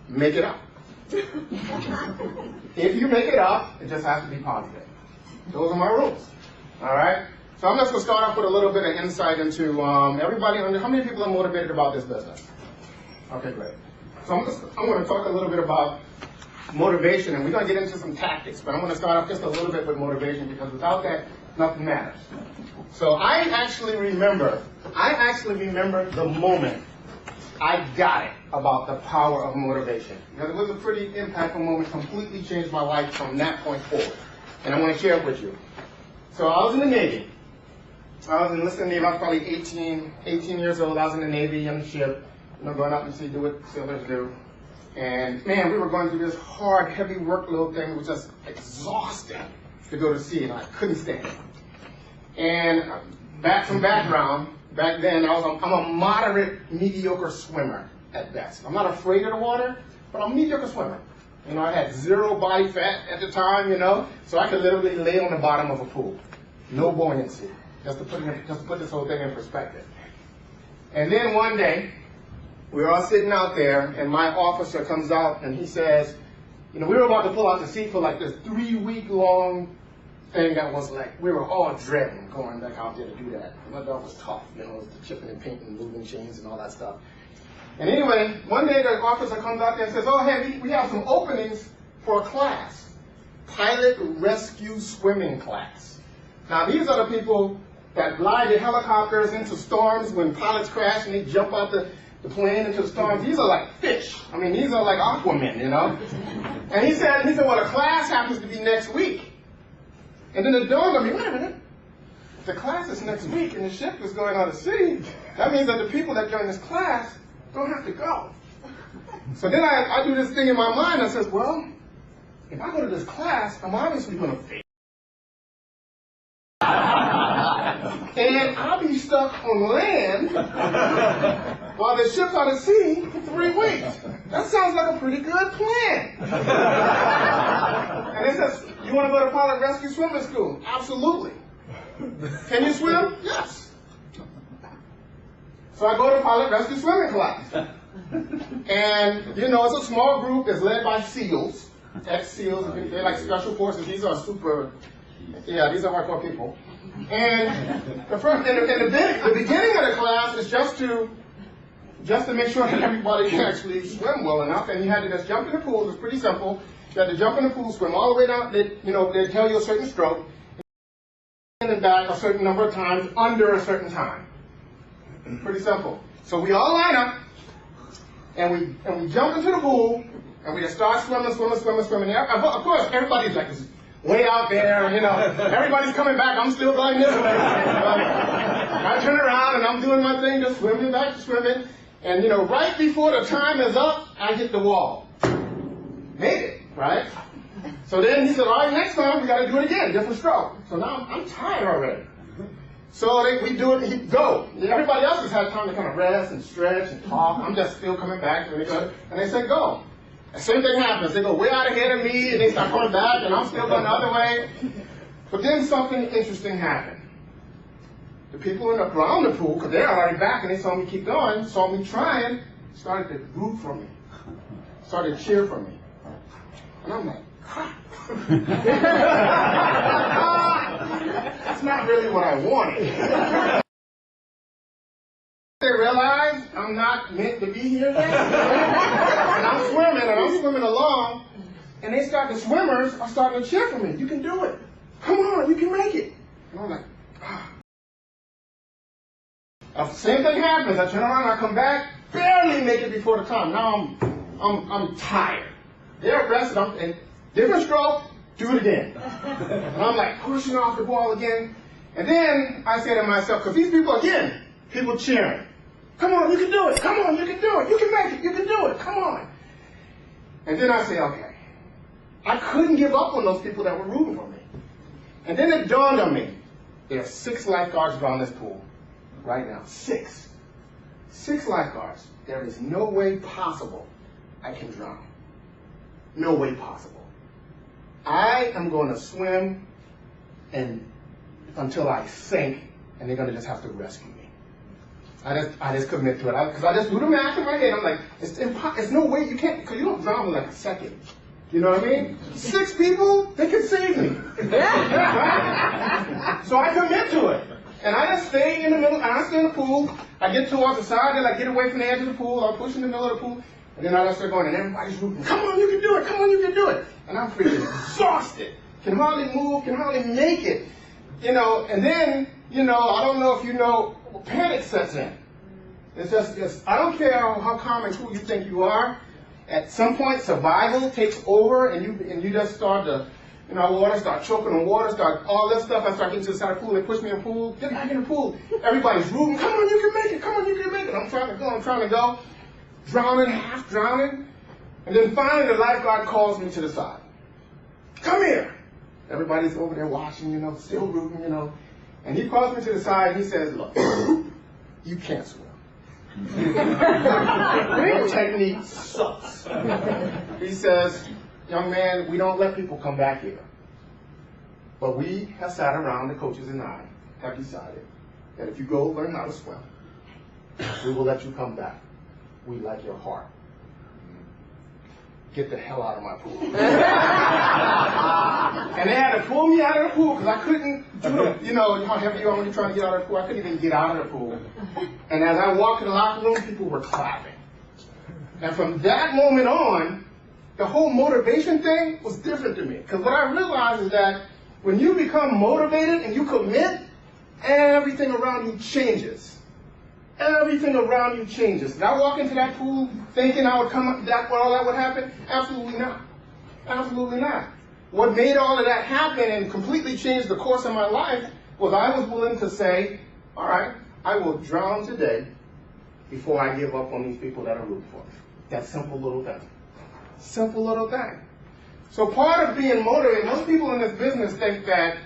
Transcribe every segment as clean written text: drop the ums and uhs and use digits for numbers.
make it up. If you make it up, it just has to be positive. Those are my rules. All right? So I'm just going to start off with a little bit of insight into everybody. How many people are motivated about this business? Okay, great. So I'm going to talk a little bit about motivation, and we're going to get into some tactics, but I'm going to start off just a little bit with motivation, because without that, nothing matters. So I actually remember the moment I got it about the power of motivation. Because it was a pretty impactful moment, completely changed my life from that point forward. And I want to share it with you. So I was in the Navy. I was enlisted in the Navy. I was probably 18 years old. I was in the Navy on the ship, going out to sea, do what sailors do. And man, we were going through this hard, heavy workload thing. It was just exhausting to go to sea, and I couldn't stand it. And some background. Back then, I'm a moderate, mediocre swimmer at best. I'm not afraid of the water, but I'm a mediocre swimmer. I had zero body fat at the time, so I could literally lay on the bottom of a pool. No buoyancy, just to put this whole thing in perspective. And then one day, we were all sitting out there, and my officer comes out, and he says, we were about to pull out to sea for like this 3-week-long thing that was like, we were all dreading going back out there to do that. My job was tough, it was the chipping and painting, moving chains and all that stuff. And anyway, one day the officer comes out there and says, oh, hey, we have some openings for a class, pilot rescue swimming class. Now, these are the people that fly the helicopters into storms when pilots crash and they jump out the plane into the storms. These are like fish. These are like Aquaman, And he said, well, the class happens to be next week. And then it dawned on me, wait a minute, if the class is next week and the ship is going out of sea, that means that the people that join this class don't have to go. So then I do this thing in my mind. I says, well, if I go to this class, I'm obviously going to fail. And I'll be stuck on land while the ship's out of sea for 3 weeks. That sounds like a pretty good plan. And it says, you want to go to pilot rescue swimming school? Absolutely. Can you swim? Yes. So I go to pilot rescue swimming class. And, it's a small group. It's led by SEALs, ex-SEALs. They're like special forces. These are these are hardcore people. And the beginning of the class is just to make sure that everybody can actually swim well enough. And you had to just jump in the pool. It's pretty simple. You had to jump in the pool, swim all the way down. They tell you a certain stroke, and back a certain number of times under a certain time. Pretty simple. So we all line up, and we jump into the pool, and we just start swimming. Of course, everybody's like way out there, everybody's coming back. I'm still going this way. I turn around and I'm doing my thing, just swimming back to swimming. And right before the time is up, I hit the wall. Made it, right? So then he said, all right, next time we got to do it again, different stroke. So now I'm tired already. So we do it, go. Everybody else has had time to kind of rest and stretch and talk. I'm just still coming back. And they say, go. The same thing happens. They go way out ahead of me, and they start coming back, and I'm still going the other way. But then something interesting happened. The people around the pool, because they're already back, and they saw me keep going, saw me trying, started to root for me, started to cheer for me. And I'm like, crap. That's not really what I wanted. They realize I'm not meant to be here yet. And I'm swimming along, and the swimmers are starting to cheer for me. You can do it. Come on, you can make it. And I'm like, ah. Same thing happens. I turn around, I come back, barely make it before the time. Now I'm tired. They're rested, and different stroke, do it again. And I'm like pushing off the ball again. And then I say to myself, because these people, again, people cheering. Come on, you can do it. Come on, you can do it. You can make it. You can do it. Come on. And then I say, okay. I couldn't give up on those people that were rooting for me. And then it dawned on me, there are 6 lifeguards around this pool right now. 6. 6 lifeguards. There is no way possible I can drown. No way possible. I am going to swim until I sink, and they're going to just have to rescue me. I just commit to it. Because I just do the math in my head. I'm like, it's no way you can't, because you don't drown in like a second. You know what I mean? 6 people, they can save me. Right? So I commit to it. And I just stay in the middle, and I stay in the pool. I get towards the side, and I get away from the edge of the pool. I push in the middle of the pool, and then I just start going, and everybody's rooting, come on, you can do it, come on, you can do it. And I'm freaking exhausted. Can hardly move, can hardly make it. You know, and then, you know, I don't know if you know, panic sets in. It's just I don't care how calm and cool you think you are. At some point, survival takes over, and you just start to, you know, water, start choking on water, start all this stuff. I start getting to the side of the pool. They push me in the pool. Get back in the pool. Everybody's rooting. Come on, you can make it. Come on, you can make it. I'm trying to go. Drowning, half drowning. And then finally, the lifeguard calls me to the side. Come here. Everybody's over there watching, you know, still rooting, you know. And he calls me to the side, and he says, look, you can't swim. Your technique sucks. He says, young man, we don't let people come back here. But we have sat around, the coaches and I have decided that if you go learn how to swim, we will let you come back. We like your heart. Get the hell out of my pool. And they had to pull me out of the pool because I couldn't do it. You know how heavy you are when you're trying to get out of the pool? I couldn't even get out of the pool. And as I walked in the locker room, people were clapping. And from that moment on, the whole motivation thing was different to me. Because what I realized is that when you become motivated and you commit, everything around you changes. Everything around you changes. Did I walk into that pool thinking I would come up, all that would happen? Absolutely not. Absolutely not. What made all of that happen and completely changed the course of my life was I was willing to say, all right, I will drown today before I give up on these people that are rooting for me. That simple little thing. Simple little thing. So part of being motivated, most people in this business think that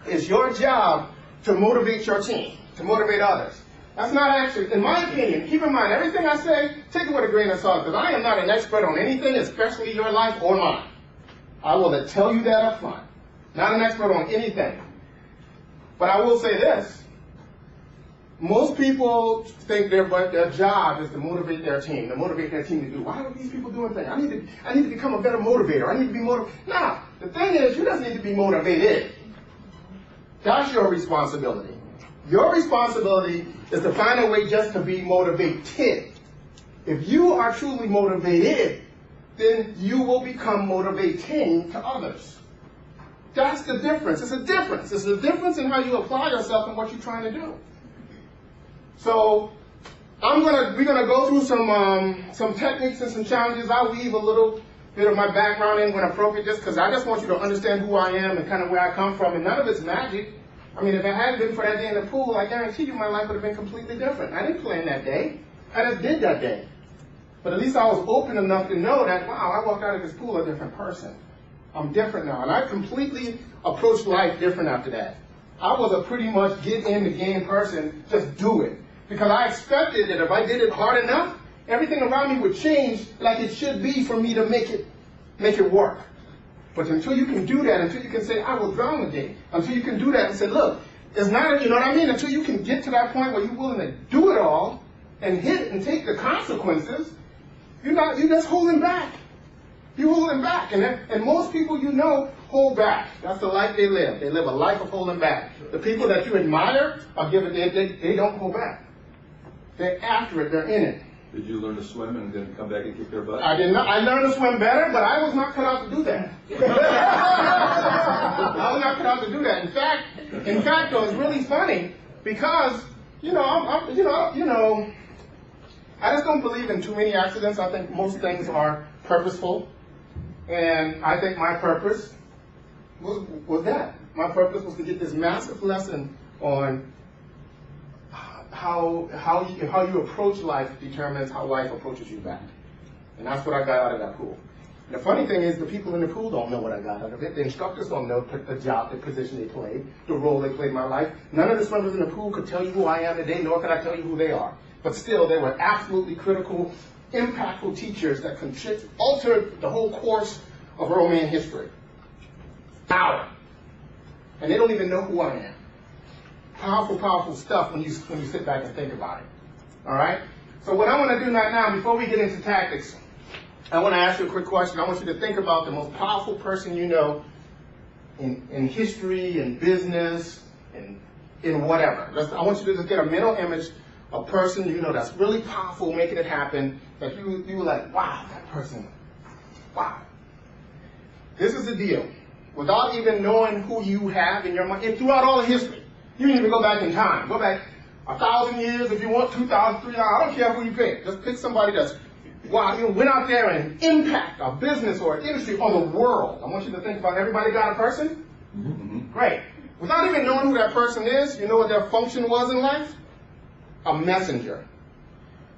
it's your job to motivate your team, to motivate others. That's not actually, in my opinion, keep in mind, everything I say, take it with a grain of salt, because I am not an expert on anything, especially your life or mine. I will tell you that up front. Not an expert on anything. But I will say this. Most people think their job is to motivate their team, to do. Why are these people doing things? I need to become a better motivator. I need to be motivated. Now, the thing is, you just need to be motivated. That's your responsibility. Your responsibility is to find a way just to be motivated. If you are truly motivated, then you will become motivating to others. That's the difference. It's a difference. It's a difference in how you apply yourself and what you're trying to do. So we're gonna go through some techniques and some challenges. I'll weave a little bit of my background in when appropriate, just because I just want you to understand who I am and kind of where I come from. And none of it's magic. I mean, if it hadn't been for that day in the pool, I guarantee you my life would have been completely different. I didn't plan that day. I just did that day. But at least I was open enough to know that, wow, I walked out of this pool a different person. I'm different now. And I completely approached life different after that. I was a pretty much get in the game person, just do it. Because I expected that if I did it hard enough, everything around me would change like it should be for me to make it work. But until you can do that, until you can say, I will drown today, until you can do that and say, look, it's not, you know what I mean? Until you can get to that point where you're willing to do it all and hit and take the consequences, you're just holding back. You're holding back. And most people you know hold back. That's the life they live. They live a life of holding back. The people that you admire are they don't hold back. They're after it. They're in it. Did you learn to swim and then come back and kick their butt? I did not. I learned to swim better, but I was not cut out to do that. I was not cut out to do that. In fact, though, it's really funny because I just don't believe in too many accidents. I think most things are purposeful, and I think my purpose was that. My purpose was to get this massive lesson on how you approach life determines how life approaches you back. And that's what I got out of that pool. And the funny thing is the people in the pool don't know what I got out of it. The instructors don't know the job, the position they played, the role they played in my life. None of the swimmers in the pool could tell you who I am today, nor could I tell you who they are. But still, they were absolutely critical, impactful teachers that altered the whole course of Romanian history. Power. And they don't even know who I am. Powerful, powerful stuff when you sit back and think about it. All right? So what I want to do right now, before we get into tactics, I want to ask you a quick question. I want you to think about the most powerful person you know in history, in business, in whatever. I want you to just get a mental image of a person you know that's really powerful, making it happen, that you were like, wow, that person, wow. This is the deal. Without even knowing who you have in your mind, and throughout all of history, you can even go back in time. Go back 1,000 years if you want, 2,000, 3,000, I don't care who you pick. Just pick somebody that's, wow, you went out there and impact a business or an industry or the world. I want you to think about everybody got a person? Mm-hmm. Great. Without even knowing who that person is, you know what their function was in life? A messenger.